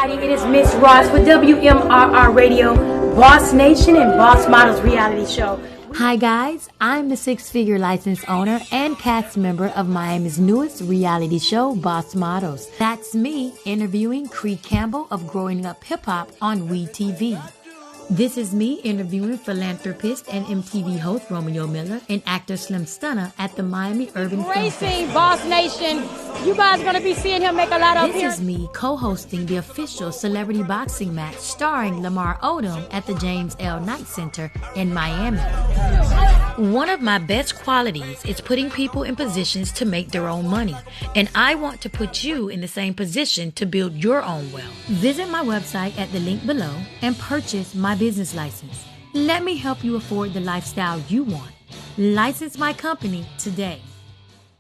everybody. It is Miss Ross for WMRR Radio, Boss Nation and Boss Models reality show. Hi guys, I'm the six-figure license owner and cast member of Miami's newest reality show, Boss Models. That's me interviewing Cree Campbell of Growing Up Hip Hop on WeTV. This is me interviewing philanthropist and MTV host Romeo Miller and actor Slim Stunner at the Miami Urban Film Racing, Boss Nation. You guys are going to be seeing him make a lot of This is me co-hosting the official celebrity boxing match starring Lamar Odom at the James L. Knight Center in Miami. One of my best qualities is putting people in positions to make their own money, and I want to put you in the same position to build your own wealth. Visit my website at the link below and purchase my business license. Let me help you afford the lifestyle you want. License my company today.